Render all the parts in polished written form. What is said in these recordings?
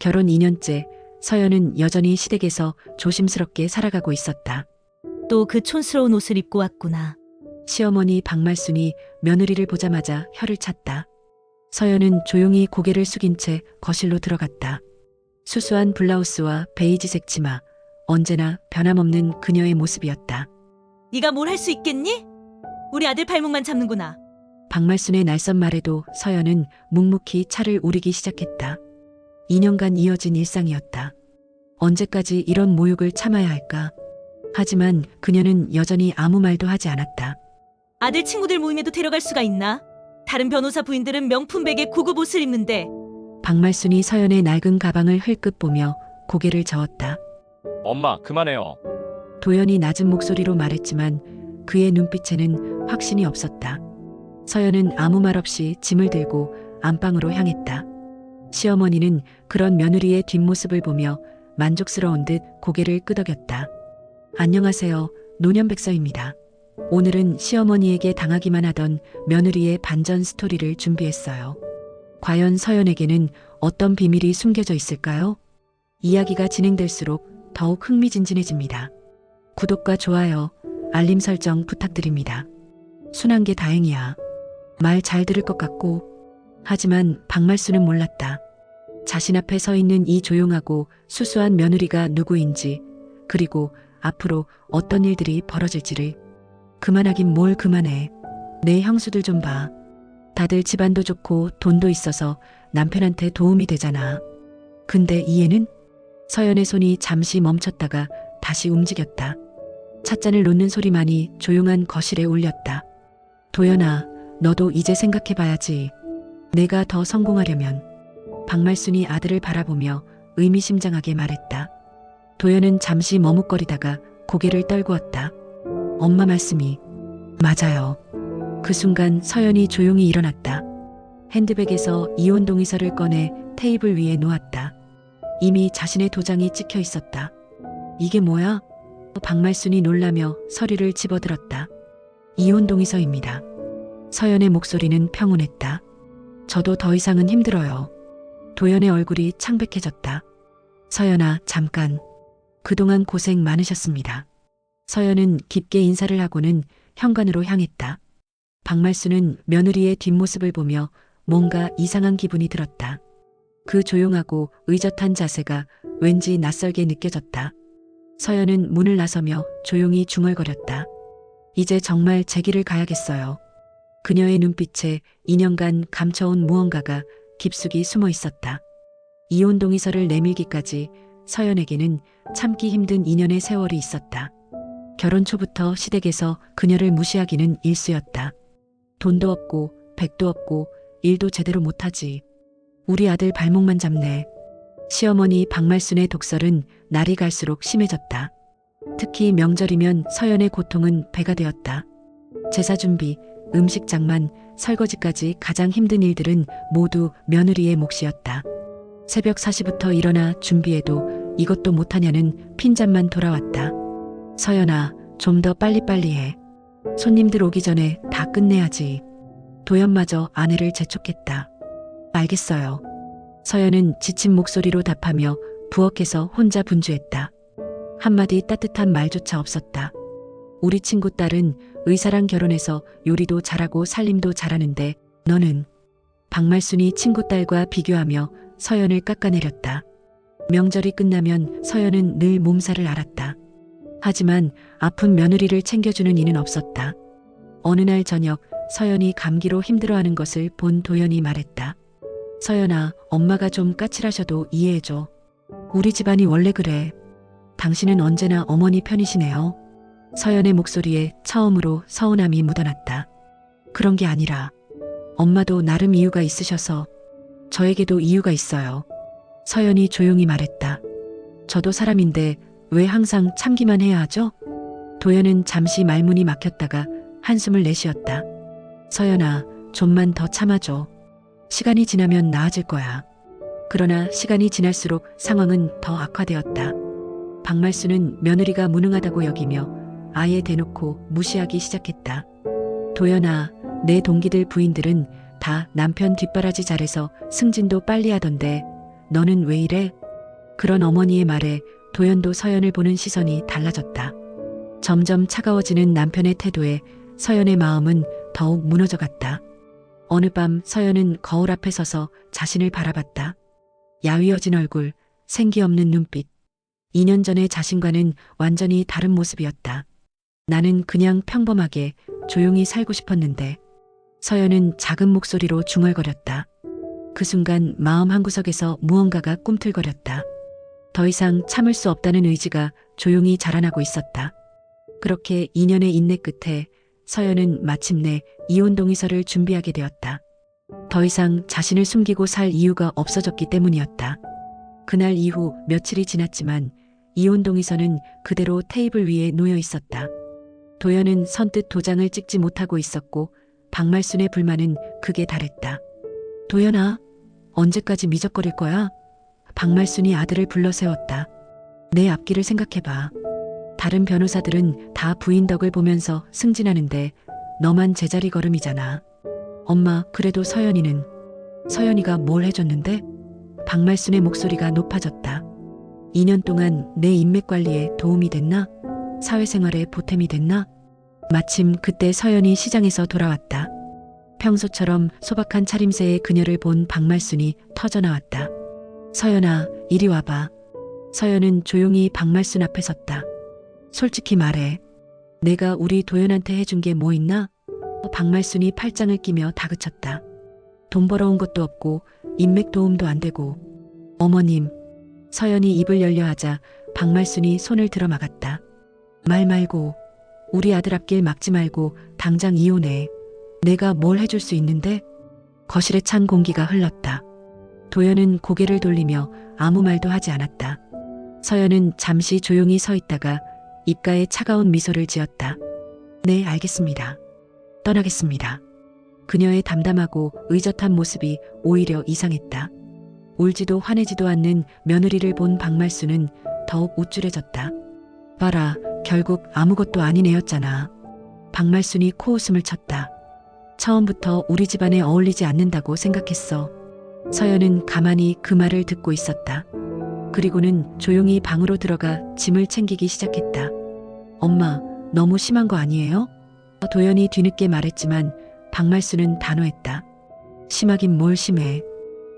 결혼 2년째 서연은 여전히 시댁에서 조심스럽게 살아가고 있었다. 또 그 촌스러운 옷을 입고 왔구나. 시어머니 박말순이 며느리를 보자마자 혀를 찼다. 서연은 조용히 고개를 숙인 채 거실로 들어갔다. 수수한 블라우스와 베이지색 치마, 언제나 변함없는 그녀의 모습이었다. 네가 뭘 할 수 있겠니? 우리 아들 발목만 잡는구나. 박말순의 날선 말에도 서연은 묵묵히 차를 우리기 시작했다. 2년간 이어진 일상이었다. 언제까지 이런 모욕을 참아야 할까? 하지만 그녀는 여전히 아무 말도 하지 않았다. 아들 친구들 모임에도 데려갈 수가 있나? 다른 변호사 부인들은 명품 베개 고급 옷을 입는데. 박말순이 서연의 낡은 가방을 흘끗 보며 고개를 저었다. 엄마, 그만해요. 도연이 낮은 목소리로 말했지만 그의 눈빛에는 확신이 없었다. 서연은 아무 말 없이 짐을 들고 안방으로 향했다. 시어머니는 그런 며느리의 뒷모습을 보며 만족스러운 듯 고개를 끄덕였다. 안녕하세요. 노년백서입니다. 오늘은 시어머니에게 당하기만 하던 며느리의 반전 스토리를 준비했어요. 과연 서연에게는 어떤 비밀이 숨겨져 있을까요? 이야기가 진행될수록 더욱 흥미진진해집니다. 구독과 좋아요, 알림 설정 부탁드립니다. 순한 게 다행이야. 말 잘 들을 것 같고. 하지만 박말순은 몰랐다. 자신 앞에 서 있는 이 조용하고 수수한 며느리가 누구인지, 그리고 앞으로 어떤 일들이 벌어질지를. 그만하긴 뭘 그만해. 내 형수들 좀 봐. 다들 집안도 좋고 돈도 있어서 남편한테 도움이 되잖아. 근데 이해는? 서연의 손이 잠시 멈췄다가 다시 움직였다. 찻잔을 놓는 소리만이 조용한 거실에 울렸다. 도연아, 너도 이제 생각해봐야지. 내가 더 성공하려면. 박말순이 아들을 바라보며 의미심장하게 말했다. 도연은 잠시 머뭇거리다가 고개를 떨구었다. 엄마 말씀이 맞아요. 그 순간 서연이 조용히 일어났다. 핸드백에서 이혼 동의서를 꺼내 테이블 위에 놓았다. 이미 자신의 도장이 찍혀 있었다. 이게 뭐야? 박말순이 놀라며 서류를 집어들었다. 이혼 동의서입니다. 서연의 목소리는 평온했다. 저도 더 이상은 힘들어요. 도연의 얼굴이 창백해졌다. 서연아, 잠깐. 그동안 고생 많으셨습니다. 서연은 깊게 인사를 하고는 현관으로 향했다. 박말순은 며느리의 뒷모습을 보며 뭔가 이상한 기분이 들었다. 그 조용하고 의젓한 자세가 왠지 낯설게 느껴졌다. 서연은 문을 나서며 조용히 중얼거렸다. 이제 정말 제 길을 가야겠어요. 그녀의 눈빛에 2년간 감춰온 무언가가 깊숙이 숨어 있었다. 이혼 동의서를 내밀기까지 서연에게는 참기 힘든 2년의 세월이 있었다. 결혼 초부터 시댁에서 그녀를 무시하기는 일쑤였다. 돈도 없고 백도 없고 일도 제대로 못하지. 우리 아들 발목만 잡네. 시어머니 박말순의 독설은 날이 갈수록 심해졌다. 특히 명절이면 서연의 고통은 배가 되었다. 제사 준비, 음식 장만, 설거지까지 가장 힘든 일들은 모두 며느리의 몫이었다. 새벽 4시부터 일어나 준비해도 이것도 못하냐는 핀잔만 돌아왔다. 서연아, 좀 더 빨리빨리 해. 손님들 오기 전에 다 끝내야지. 도연마저 아내를 재촉했다. 알겠어요. 서연은 지친 목소리로 답하며 부엌에서 혼자 분주했다. 한마디 따뜻한 말조차 없었다. 우리 친구 딸은 의사랑 결혼해서 요리도 잘하고 살림도 잘하는데 너는? 박말순이 친구 딸과 비교하며 서연을 깎아내렸다. 명절이 끝나면 서연은 늘 몸살을 앓았다. 하지만 아픈 며느리를 챙겨주는 이는 없었다. 어느 날 저녁 서연이 감기로 힘들어하는 것을 본 도연이 말했다. 서연아, 엄마가 좀 까칠하셔도 이해해줘. 우리 집안이 원래 그래. 당신은 언제나 어머니 편이시네요. 서연의 목소리에 처음으로 서운함이 묻어났다. 그런 게 아니라 엄마도 나름 이유가 있으셔서. 저에게도 이유가 있어요. 서연이 조용히 말했다. 저도 사람인데 왜 항상 참기만 해야 하죠? 도연은 잠시 말문이 막혔다가 한숨을 내쉬었다. 서연아, 좀만 더 참아줘. 시간이 지나면 나아질 거야. 그러나 시간이 지날수록 상황은 더 악화되었다. 박말순은 며느리가 무능하다고 여기며 아예 대놓고 무시하기 시작했다. 도연아, 내 동기들 부인들은 다 남편 뒷바라지 잘해서 승진도 빨리 하던데 너는 왜 이래? 그런 어머니의 말에 도연도 서연을 보는 시선이 달라졌다. 점점 차가워지는 남편의 태도에 서연의 마음은 더욱 무너져 갔다. 어느 밤 서연은 거울 앞에 서서 자신을 바라봤다. 야위어진 얼굴, 생기 없는 눈빛. 2년 전의 자신과는 완전히 다른 모습이었다. 나는 그냥 평범하게 조용히 살고 싶었는데. 서연은 작은 목소리로 중얼거렸다. 그 순간 마음 한구석에서 무언가가 꿈틀거렸다. 더 이상 참을 수 없다는 의지가 조용히 자라나고 있었다. 그렇게 2년의 인내 끝에 서연은 마침내 이혼 동의서를 준비하게 되었다. 더 이상 자신을 숨기고 살 이유가 없어졌기 때문이었다. 그날 이후 며칠이 지났지만 이혼 동의서는 그대로 테이블 위에 놓여 있었다. 도연은 선뜻 도장을 찍지 못하고 있었고 박말순의 불만은 극에 달했다. 도연아, 언제까지 미적거릴 거야? 박말순이 아들을 불러 세웠다. 내 앞길을 생각해봐. 다른 변호사들은 다 부인 덕을 보면서 승진하는데 너만 제자리 걸음이잖아. 엄마, 그래도 서연이가 뭘 해줬는데? 박말순의 목소리가 높아졌다. 2년 동안 내 인맥 관리에 도움이 됐나? 사회생활에 보탬이 됐나? 마침 그때 서연이 시장에서 돌아왔다. 평소처럼 소박한 차림새의 그녀를 본 박말순이 터져나왔다. 서연아, 이리 와봐. 서연은 조용히 박말순 앞에 섰다. 솔직히 말해. 내가 우리 도연한테 해준 게 뭐 있나? 박말순이 팔짱을 끼며 다그쳤다. 돈 벌어온 것도 없고 인맥 도움도 안 되고. 어머님. 서연이 입을 열려 하자 박말순이 손을 들어 막았다. 말 말고. 우리 아들 앞길 막지 말고 당장 이혼해. 내가 뭘 해줄 수 있는데? 거실에 찬 공기가 흘렀다. 도연은 고개를 돌리며 아무 말도 하지 않았다. 서연은 잠시 조용히 서 있다가 입가에 차가운 미소를 지었다. 네, 알겠습니다. 떠나겠습니다. 그녀의 담담하고 의젓한 모습이 오히려 이상했다. 울지도 화내지도 않는 며느리를 본 박말순은 더욱 우쭐해졌다. 봐라, 결국 아무것도 아닌 애였잖아. 박말순이 코웃음을 쳤다. 처음부터 우리 집안에 어울리지 않는다고 생각했어. 서연은 가만히 그 말을 듣고 있었다. 그리고는 조용히 방으로 들어가 짐을 챙기기 시작했다. 엄마, 너무 심한 거 아니에요? 도연이 뒤늦게 말했지만 박말순은 단호했다. 심하긴 뭘 심해.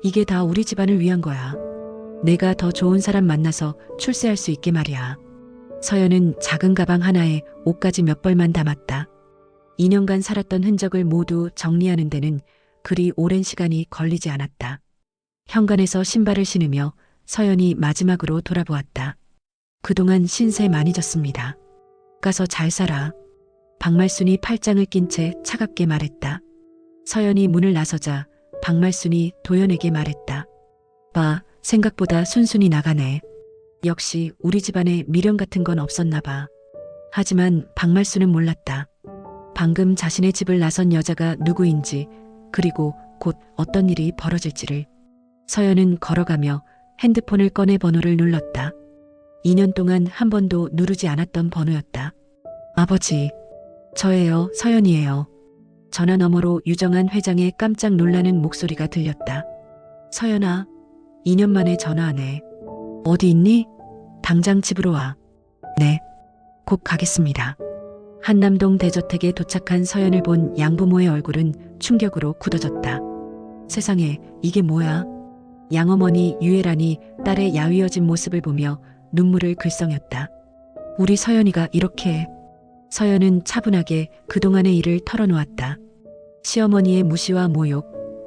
이게 다 우리 집안을 위한 거야. 내가 더 좋은 사람 만나서 출세할 수 있게 말이야. 서연은 작은 가방 하나에 옷까지 몇 벌만 담았다. 2년간 살았던 흔적을 모두 정리하는 데는 그리 오랜 시간이 걸리지 않았다. 현관에서 신발을 신으며 서연이 마지막으로 돌아보았다. 그동안 신세 많이 졌습니다. 가서 잘 살아. 박말순이 팔짱을 낀 채 차갑게 말했다. 서연이 문을 나서자 박말순이 도연에게 말했다. 봐, 생각보다 순순히 나가네. 역시 우리 집안에 미련 같은 건 없었나 봐. 하지만 박말순은 몰랐다. 방금 자신의 집을 나선 여자가 누구인지, 그리고 곧 어떤 일이 벌어질지를. 서연은 걸어가며 핸드폰을 꺼내 번호를 눌렀다. 2년 동안 한 번도 누르지 않았던 번호였다. 아버지, 저예요, 서연이에요. 전화 너머로 유정한 회장의 깜짝 놀라는 목소리가 들렸다. 서연아, 2년 만에 전화하네. 어디 있니? 당장 집으로 와. 네, 곧 가겠습니다. 한남동 대저택에 도착한 서연을 본 양부모의 얼굴은 충격으로 굳어졌다. 세상에, 이게 뭐야? 양어머니 유애란이 딸의 야위어진 모습을 보며 눈물을 글썽였다. 우리 서연이가 이렇게. 서연은 차분하게 그동안의 일을 털어놓았다. 시어머니의 무시와 모욕,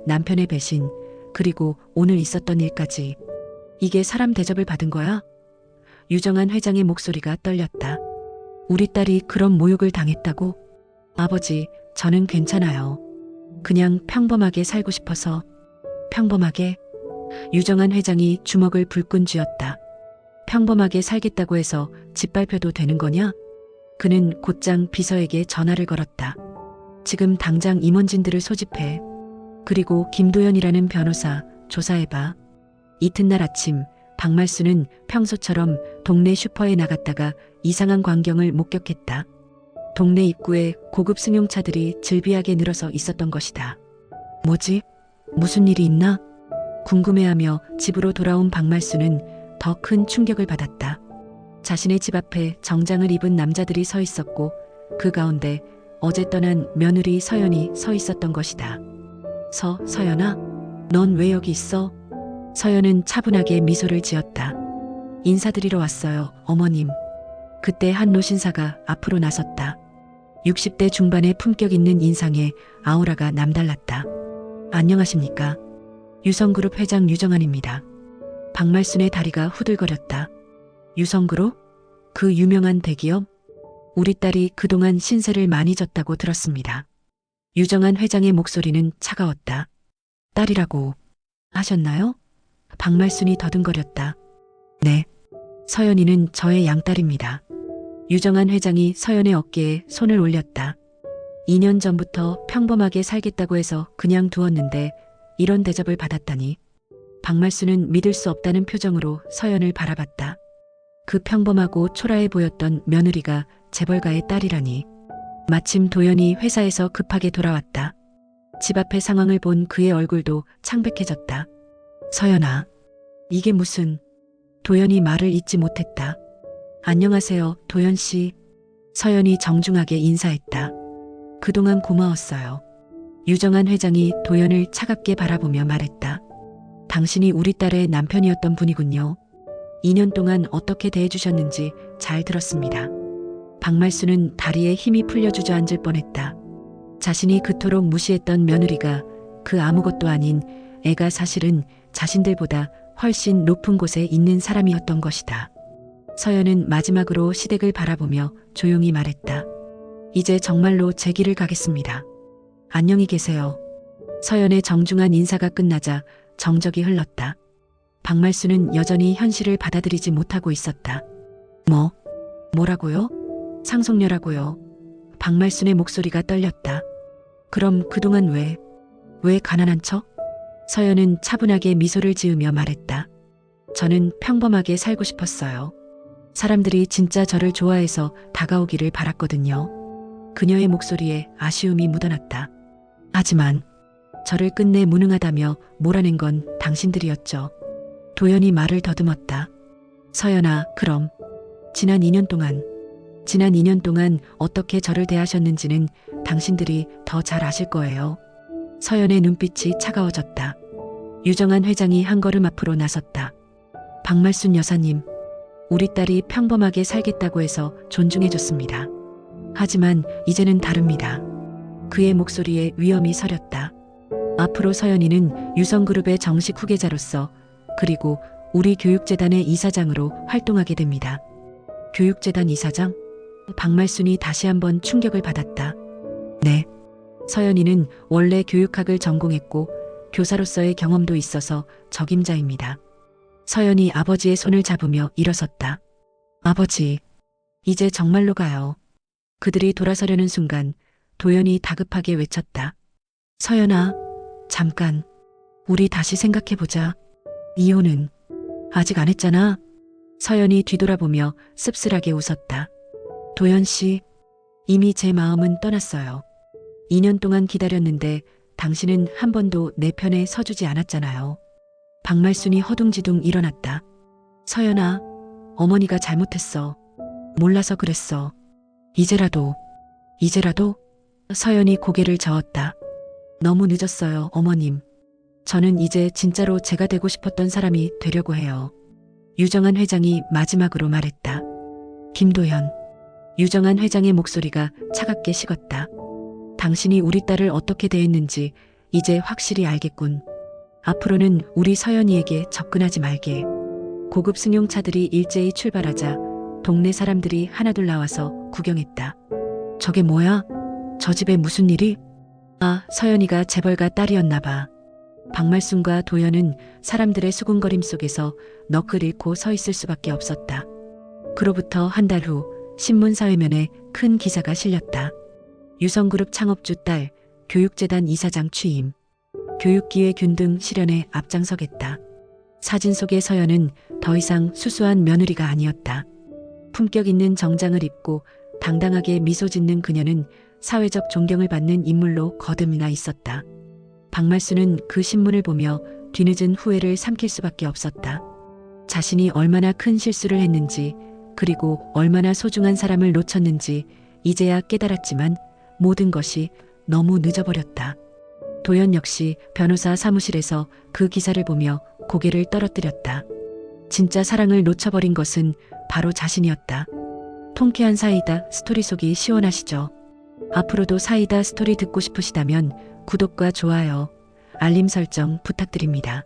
남편의 배신, 그리고 오늘 있었던 일까지. 이게 사람 대접을 받은 거야? 유정한 회장의 목소리가 떨렸다. 우리 딸이 그런 모욕을 당했다고? 아버지, 저는 괜찮아요. 그냥 평범하게 살고 싶어서. 평범하게? 유정한 회장이 주먹을 불끈 쥐었다. 평범하게 살겠다고 해서 집 발표도 되는 거냐? 그는 곧장 비서에게 전화를 걸었다. 지금 당장 임원진들을 소집해. 그리고 김도연이라는 변호사 조사해봐. 이튿날 아침 박말순은 평소처럼 동네 슈퍼에 나갔다가 이상한 광경을 목격했다. 동네 입구에 고급 승용차들이 즐비하게 늘어서 있었던 것이다. 뭐지? 무슨 일이 있나? 궁금해하며 집으로 돌아온 박말수는 더 큰 충격을 받았다. 자신의 집 앞에 정장을 입은 남자들이 서 있었고 그 가운데 어제 떠난 며느리 서연이 서 있었던 것이다. 서연아, 넌 왜 여기 있어? 서연은 차분하게 미소를 지었다. 인사드리러 왔어요, 어머님. 그때 한 노신사가 앞으로 나섰다. 60대 중반의 품격 있는 인상에 아우라가 남달랐다. 안녕하십니까? 유성그룹 회장 유정안입니다. 박말순의 다리가 후들거렸다. 유성그룹? 그 유명한 대기업? 우리 딸이 그동안 신세를 많이 졌다고 들었습니다. 유정안 회장의 목소리는 차가웠다. 딸이라고 하셨나요? 박말순이 더듬거렸다. 네. 서연이는 저의 양딸입니다. 유정안 회장이 서연의 어깨에 손을 올렸다. 2년 전부터 평범하게 살겠다고 해서 그냥 두었는데 이런 대접을 받았다니. 박말수는 믿을 수 없다는 표정으로 서연을 바라봤다. 그 평범하고 초라해 보였던 며느리가 재벌가의 딸이라니. 마침 도연이 회사에서 급하게 돌아왔다. 집 앞의 상황을 본 그의 얼굴도 창백해졌다. 서연아, 이게 무슨... 도연이 말을 잇지 못했다. 안녕하세요, 도연 씨. 서연이 정중하게 인사했다. 그동안 고마웠어요. 유정안 회장이 도연을 차갑게 바라보며 말했다. 당신이 우리 딸의 남편이었던 분이군요. 2년 동안 어떻게 대해주셨는지 잘 들었습니다. 박말수는 다리에 힘이 풀려 주저앉을 뻔했다. 자신이 그토록 무시했던 며느리가 그 아무것도 아닌 애가 사실은 자신들보다 훨씬 높은 곳에 있는 사람이었던 것이다. 서연은 마지막으로 시댁을 바라보며 조용히 말했다. 이제 정말로 제 길을 가겠습니다. 안녕히 계세요. 서연의 정중한 인사가 끝나자 정적이 흘렀다. 박말수는 여전히 현실을 받아들이지 못하고 있었다. 뭐라고요? 상속녀라고요? 박말순의 목소리가 떨렸다. 그럼 그동안 왜 가난한 척? 서연은 차분하게 미소를 지으며 말했다. 저는 평범하게 살고 싶었어요. 사람들이 진짜 저를 좋아해서 다가오기를 바랐거든요. 그녀의 목소리에 아쉬움이 묻어났다. 하지만 저를 끝내 무능하다며 몰아낸 건 당신들이었죠. 도연이 말을 더듬었다. 서연아, 그럼 지난 2년 동안 어떻게 저를 대하셨는지는 당신들이 더 잘 아실 거예요. 서연의 눈빛이 차가워졌다. 유정안 회장이 한 걸음 앞으로 나섰다. 박말순 여사님, 우리 딸이 평범하게 살겠다고 해서 존중해줬습니다. 하지만 이제는 다릅니다. 그의 목소리에 위엄이 서렸다. 앞으로 서연이는 유성그룹의 정식 후계자로서 그리고 우리 교육재단의 이사장으로 활동하게 됩니다. 교육재단 이사장? 박말순이 다시 한번 충격을 받았다. 네. 서연이는 원래 교육학을 전공했고 교사로서의 경험도 있어서 적임자입니다. 서연이 아버지의 손을 잡으며 일어섰다. 아버지, 이제 정말로 가요. 그들이 돌아서려는 순간 도연이 다급하게 외쳤다. 서연아, 잠깐. 우리 다시 생각해보자. 이혼은 아직 안 했잖아. 서연이 뒤돌아보며 씁쓸하게 웃었다. 도연 씨, 이미 제 마음은 떠났어요. 2년 동안 기다렸는데 당신은 한 번도 내 편에 서주지 않았잖아요. 박말순이 허둥지둥 일어났다. 서연아, 어머니가 잘못했어. 몰라서 그랬어. 이제라도? 서연이 고개를 저었다. 너무 늦었어요, 어머님. 저는 이제 진짜로 제가 되고 싶었던 사람이 되려고 해요. 유정안 회장이 마지막으로 말했다. 김도연. 유정안 회장의 목소리가 차갑게 식었다. 당신이 우리 딸을 어떻게 대했는지 이제 확실히 알겠군. 앞으로는 우리 서연이에게 접근하지 말게. 고급 승용차들이 일제히 출발하자 동네 사람들이 하나둘 나와서 구경했다. 저게 뭐야? 저 집에 무슨 일이? 아, 서연이가 재벌가 딸이었나 봐. 박말순과 도연은 사람들의 수군거림 속에서 넋을 잃고 서 있을 수밖에 없었다. 그로부터 한 달 후 신문 사회면에 큰 기사가 실렸다. 유성그룹 창업주 딸, 교육재단 이사장 취임, 교육기회 균등 실현에 앞장서겠다. 사진 속의 서연은 더 이상 수수한 며느리가 아니었다. 품격 있는 정장을 입고 당당하게 미소 짓는 그녀는 사회적 존경을 받는 인물로 거듭나 있었다. 박말수는 그 신문을 보며 뒤늦은 후회를 삼킬 수밖에 없었다. 자신이 얼마나 큰 실수를 했는지, 그리고 얼마나 소중한 사람을 놓쳤는지 이제야 깨달았지만 모든 것이 너무 늦어버렸다. 도연 역시 변호사 사무실에서 그 기사를 보며 고개를 떨어뜨렸다. 진짜 사랑을 놓쳐버린 것은 바로 자신이었다. 통쾌한 사이다 스토리 속이 시원하시죠? 앞으로도 사이다 스토리 듣고 싶으시다면 구독과 좋아요, 알림 설정 부탁드립니다.